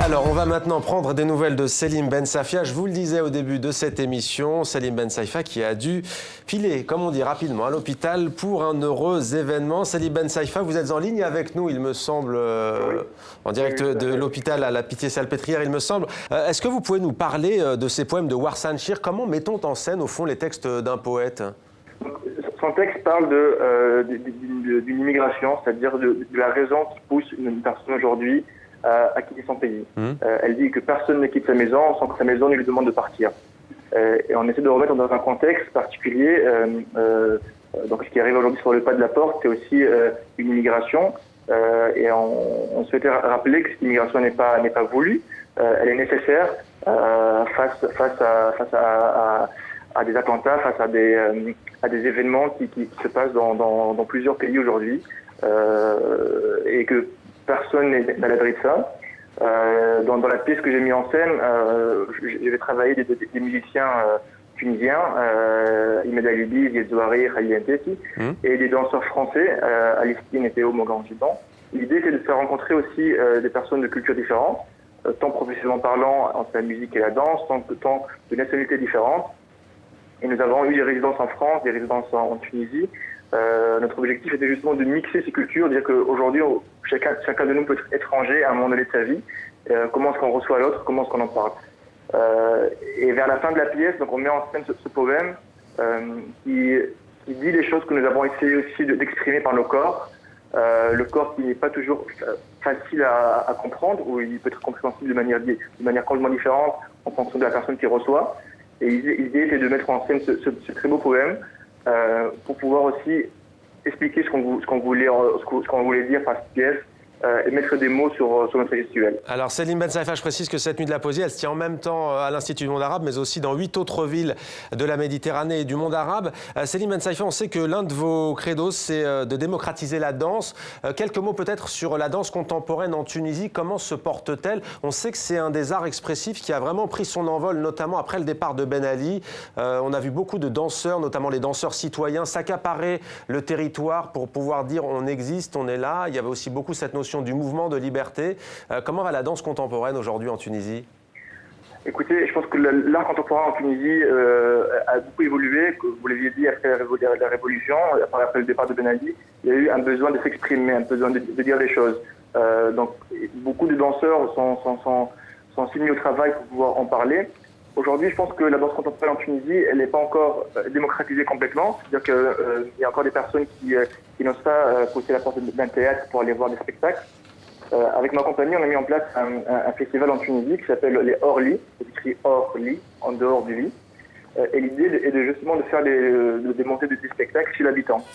Alors, on va maintenant prendre des nouvelles de Selim Ben Safia. Je vous le disais au début de cette émission, Selim Ben Safia qui a dû filer, comme on dit, rapidement à l'hôpital pour un heureux événement. Selim Ben Safia, vous êtes en ligne avec nous, il me semble, en direct de l'hôpital à la Pitié-Salpêtrière, il me semble. Est-ce que vous pouvez nous parler de ces poèmes de Warsan Shir? Comment met-on en scène, au fond, les textes d'un poète? Son texte parle d'une immigration, c'est-à-dire de la raison qui pousse une personne aujourd'hui à quitter son pays. Elle dit que personne ne quitte sa maison sans que sa maison ne lui demande de partir. Et on essaie de remettre dans un contexte particulier. Donc ce qui arrive aujourd'hui sur le pas de la porte, c'est aussi une immigration. Et on souhaitait rappeler que cette immigration n'est pas voulue. Elle est nécessaire face à des attentats, face à des événements qui se passent dans plusieurs pays aujourd'hui, et que personne n'est à l'abri de ça. Dans la pièce que j'ai mis en scène, je vais travailler des musiciens tunisiens, Imed Alibi, Zied Zouari, Khalil Ntessi, et des danseurs français, Alistine et Théo Mogan-Giban. L'idée, c'est de faire rencontrer aussi des personnes de cultures différentes, tant professionnellement parlant entre la musique et la danse, tant de nationalités différentes. Et nous avons eu des résidences en France, des résidences en Tunisie. Notre objectif était justement de mixer ces cultures, dire qu'aujourd'hui, chacun de nous peut être étranger à un moment donné de sa vie. Comment est-ce qu'on reçoit l'autre, comment est-ce qu'on en parle. Et vers la fin de la pièce, donc on met en scène ce poème qui dit les choses que nous avons essayé aussi d'exprimer par nos corps. Le corps qui n'est pas toujours facile à comprendre, ou il peut être compréhensible de manière complètement différente en fonction de la personne qui reçoit. Et l'idée, c'est de mettre en scène ce très beau poème pour pouvoir aussi expliquer ce qu'on voulait dire par cette pièce et mettre des mots sur notre gestuelle. Alors, Selim Ben Safia, je précise que cette nuit de la poésie, elle se tient en même temps à l'Institut du monde arabe, mais aussi dans 8 autres villes de la Méditerranée et du monde arabe. Selim Ben Safia, on sait que l'un de vos credos, c'est de démocratiser la danse. Quelques mots peut-être sur la danse contemporaine en Tunisie. Comment se porte-t-elle? On sait que c'est un des arts expressifs qui a vraiment pris son envol, notamment après le départ de Ben Ali. On a vu beaucoup de danseurs, notamment les danseurs citoyens, s'accaparer le territoire pour pouvoir dire on existe, on est là. Il y avait aussi beaucoup cette notion du mouvement de liberté. Comment va la danse contemporaine aujourd'hui en Tunisie? Écoutez, je pense que l'art contemporain en Tunisie a beaucoup évolué. Vous l'aviez dit, après la révolution, après le départ de Ben Ali, il y a eu un besoin de s'exprimer, un besoin de dire les choses. Donc, beaucoup de danseurs sont mis au travail pour pouvoir en parler. Aujourd'hui, je pense que la danse contemporaine en Tunisie, elle n'est pas encore démocratisée complètement. C'est-à-dire qu'il y a encore des personnes qui n'osent pas pousser la porte d'un théâtre pour aller voir des spectacles. Avec ma compagnie, on a mis en place un festival en Tunisie qui s'appelle les Hors-Lits. C'est écrit Hors-Lit, en dehors du lit. Et l'idée est justement de faire de monter des spectacles chez l'habitant.